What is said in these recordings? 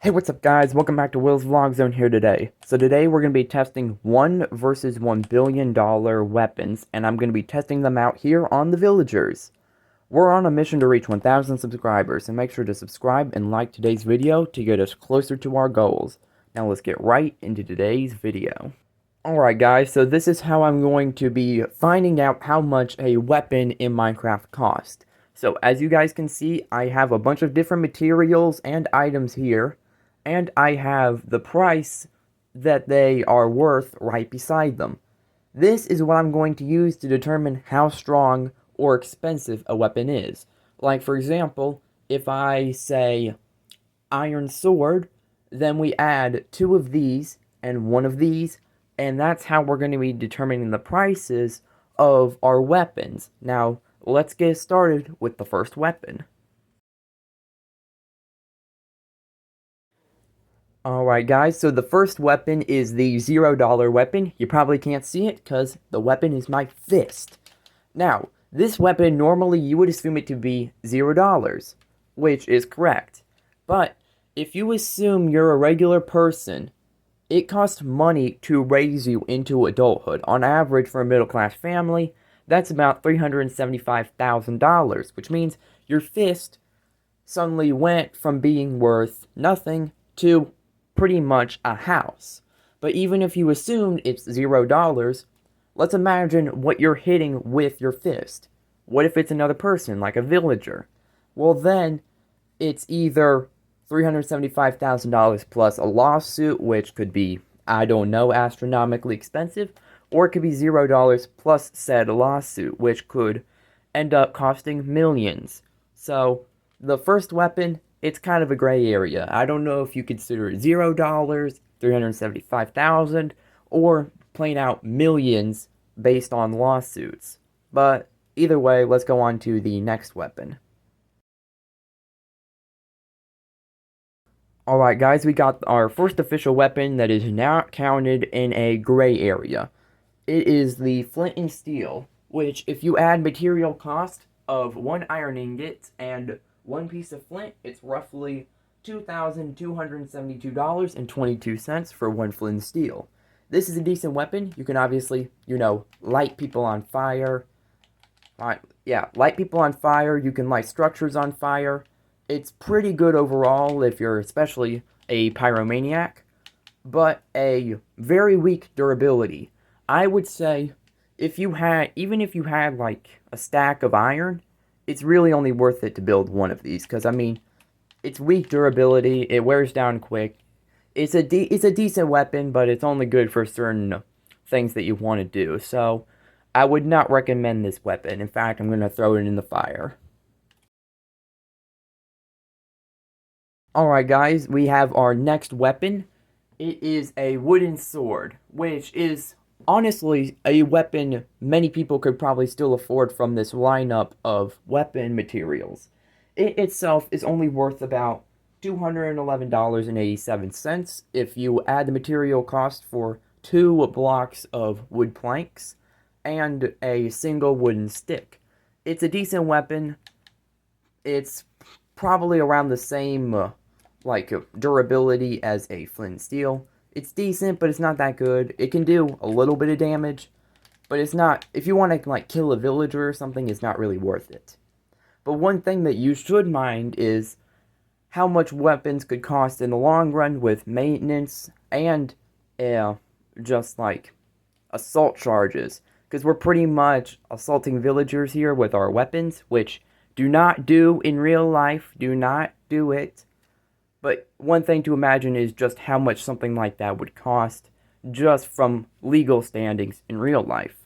Hey, what's up guys? Welcome back to Will's Vlog Zone here today. So today we're going to be testing 1 versus $1 billion weapons, and I'm going to be testing them out here on the Villagers. We're on a mission to reach 1,000 subscribers, and make sure to subscribe and like today's video to get us closer to our goals. Now let's get right into today's video. Alright guys, so this is how I'm going to be finding out how much a weapon in Minecraft costs. So as you guys can see, I have a bunch of different materials and items here, and I have the price that they are worth right beside them. This is what I'm going to use to determine how strong or expensive a weapon is. Like for example, if I say iron sword, then we add 2 of these and 1 of these, and that's how we're going to be determining the prices of our weapons. Now, let's get started with the first weapon. Alright guys, so the first weapon is the $0 weapon. You probably can't see it because the weapon is my fist. Now, this weapon normally you would assume it to be $0, which is correct. But if you assume you're a regular person, it costs money to raise you into adulthood. On average, for a middle-class family, that's about $375,000, which means your fist suddenly went from being worth nothing to pretty much a house. But even if you assumed it's $0, let's imagine what you're hitting with your fist. What if it's another person, like a villager? Well then, it's either $375,000 plus a lawsuit, which could be, I don't know, astronomically expensive, or it could be $0 plus said lawsuit, which could end up costing millions. So, the first weapon, it's kind of a gray area. I don't know if you consider it $0, 375,000, or plain out millions based on lawsuits. But either way, let's go on to the next weapon. Alright guys, we got our first official weapon that is not counted in a gray area. It is the flint and steel, which if you add material cost of 1 iron ingot and 1 piece of flint, it's roughly $2,272.22 for 1 flint and steel. This is a decent weapon. You can obviously, light people on fire. Light people on fire. You can light structures on fire. It's pretty good overall if you're especially a pyromaniac, but a very weak durability. I would say even if you had like a stack of iron, it's really only worth it to build one of these, because I mean, it's weak durability, it wears down quick. It's a decent weapon, but it's only good for certain things that you want to do. So, I would not recommend this weapon. In fact, I'm going to throw it in the fire. Alright guys, we have our next weapon. It is a wooden sword, which is honestly a weapon many people could probably still afford from this lineup of weapon materials. It itself is only worth about $211.87 if you add the material cost for 2 blocks of wood planks and a single wooden stick. It's a decent weapon. It's probably around the same durability as a flint and steel. It's decent, but it's not that good. It can do a little bit of damage, but it's not, if you want to like kill a villager or something, it's not really worth it. But one thing that you should mind is how much weapons could cost in the long run with maintenance and just like assault charges, because we're pretty much assaulting villagers here with our weapons, which do not do in real life. Do not do it. But one thing to imagine is just how much something like that would cost just from legal standings in real life.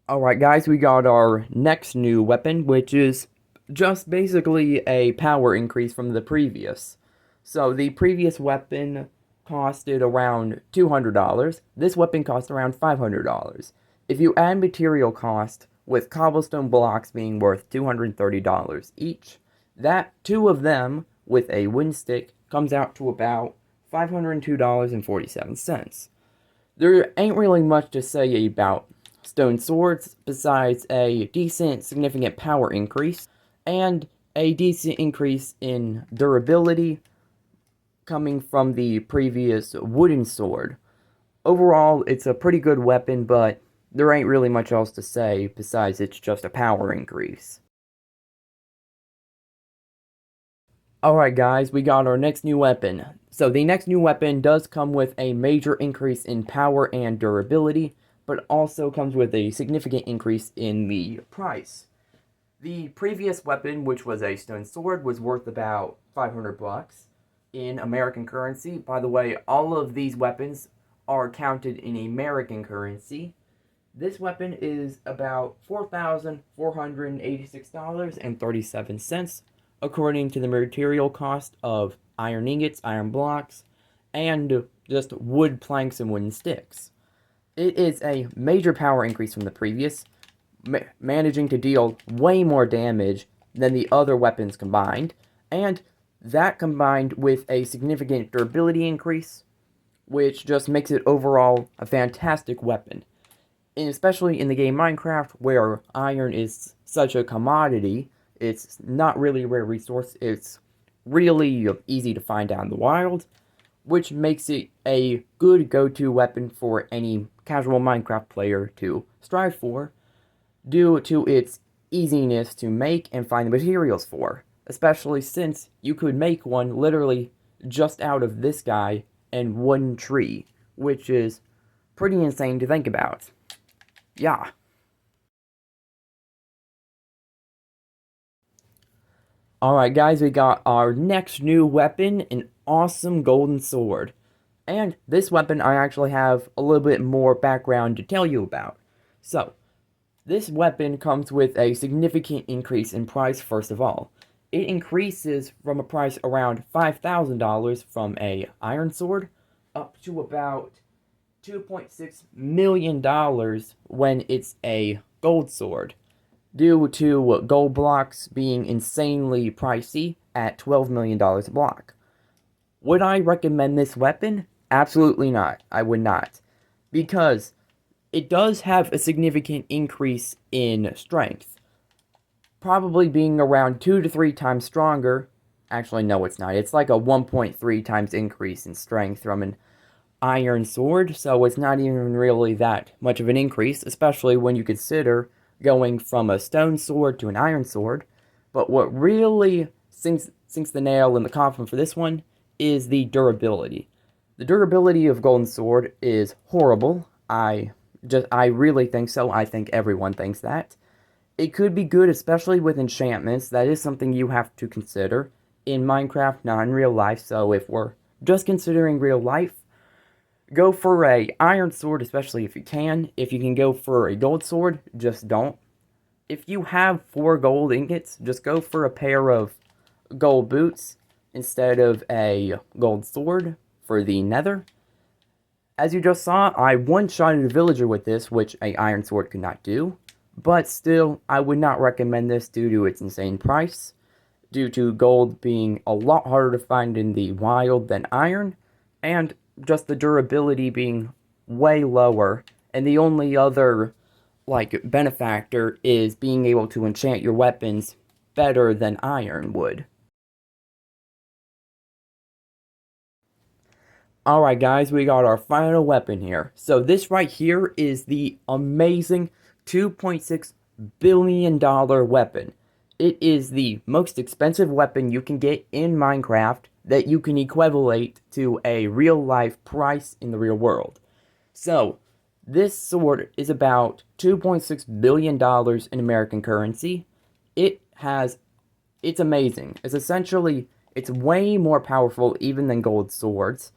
Alright guys, we got our next new weapon, which is just basically a power increase from the previous. So the previous weapon costed around $200. This weapon cost around $500. If you add material cost, with cobblestone blocks being worth $230 each, that 2 of them with a wooden stick comes out to about $502.47. There ain't really much to say about stone swords besides a decent significant power increase and a decent increase in durability coming from the previous wooden sword. Overall, it's a pretty good weapon, but there ain't really much else to say besides it's just a power increase. Alright guys, we got our next new weapon. So the next new weapon does come with a major increase in power and durability, but also comes with a significant increase in the price. The previous weapon, which was a stone sword, was worth about 500 bucks in American currency. By the way, all of these weapons are counted in American currency. This weapon is about $4,486.37, according to the material cost of iron ingots, iron blocks, and just wood planks and wooden sticks. It is a major power increase from the previous, managing to deal way more damage than the other weapons combined, and that combined with a significant durability increase, which just makes it overall a fantastic weapon. And especially in the game Minecraft, where iron is such a commodity, it's not really a rare resource, it's really easy to find out in the wild, which makes it a good go-to weapon for any casual Minecraft player to strive for, due to its easiness to make and find the materials for, especially since you could make one literally just out of this guy and one tree, which is pretty insane to think about. Yeah. Alright guys, we got our next new weapon, an awesome golden sword. And this weapon I actually have a little bit more background to tell you about. So, this weapon comes with a significant increase in price first of all. It increases from a price around $5,000 from a iron sword up to about $2.6 million when it's a gold sword, due to gold blocks being insanely pricey at $12 million a block. Would I recommend this weapon? Absolutely not. I would not. Because it does have a significant increase in strength. Probably being around 2 to 3 times stronger. Actually, no, it's not. It's like a 1.3 times increase in strength from an iron sword, so it's not even really that much of an increase, especially when you consider going from a stone sword to an iron sword. But what really sinks the nail in the coffin for this one is the durability. The durability of Golden Sword is horrible. I really think so. I think everyone thinks that. It could be good, especially with enchantments. That is something you have to consider in Minecraft, not in real life. So if we're just considering real life, go for a iron sword, especially if you can. If you can go for a gold sword, just don't. If you have 4 gold ingots, just go for a pair of gold boots instead of a gold sword for the nether. As you just saw, I one-shotted a villager with this, which a iron sword could not do. But still, I would not recommend this due to its insane price, due to gold being a lot harder to find in the wild than iron, and just the durability being way lower, and the only other, benefactor is being able to enchant your weapons better than iron would. Alright guys, we got our final weapon here. So this right here is the amazing $2.6 billion weapon. It is the most expensive weapon you can get in Minecraft that you can equivalent to a real-life price in the real world. So, this sword is about $2.6 billion in American currency. It's amazing. It's way more powerful even than gold swords.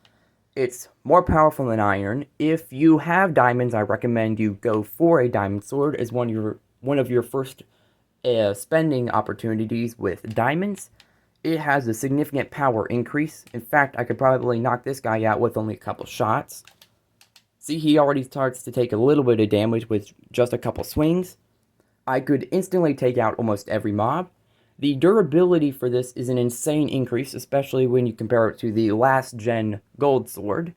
It's more powerful than iron. If you have diamonds, I recommend you go for a diamond sword as one of your first spending opportunities with diamonds. It has a significant power increase. In fact, I could probably knock this guy out with only a couple shots. See, he already starts to take a little bit of damage with just a couple swings. I could instantly take out almost every mob. The durability for this is an insane increase, especially when you compare it to the last gen gold sword.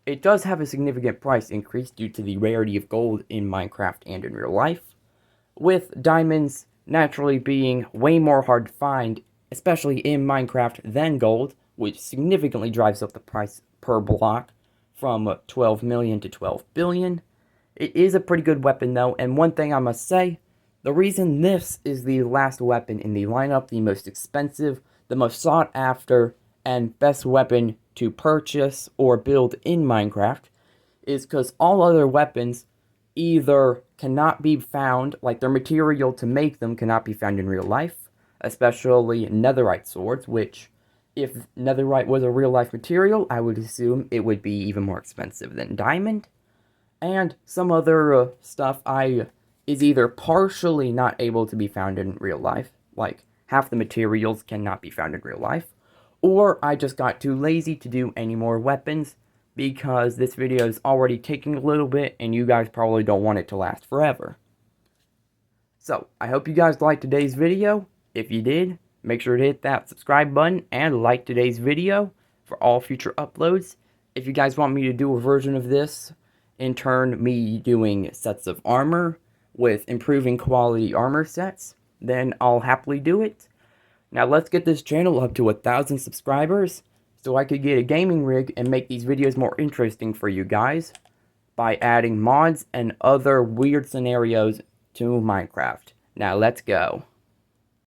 It does have a significant price increase due to the rarity of gold in Minecraft and in real life, with diamonds naturally being way more hard to find, especially in Minecraft, than gold, which significantly drives up the price per block from 12 million to 12 billion. It is a pretty good weapon though, and one thing I must say, the reason this is the last weapon in the lineup, the most expensive, the most sought after, and best weapon to purchase or build in Minecraft, is because all other weapons either cannot be found, like their material to make them cannot be found in real life, especially netherite swords, which, if netherite was a real life material, I would assume it would be even more expensive than diamond. And some other stuff is either partially not able to be found in real life, like half the materials cannot be found in real life, or I just got too lazy to do any more weapons, because this video is already taking a little bit, and you guys probably don't want it to last forever. So, I hope you guys liked today's video. If you did, make sure to hit that subscribe button and like today's video for all future uploads. If you guys want me to do a version of this, in turn me doing sets of armor with improving quality armor sets, then I'll happily do it. Now let's get this channel up to 1,000 subscribers, so I could get a gaming rig and make these videos more interesting for you guys by adding mods and other weird scenarios to Minecraft. Now let's go.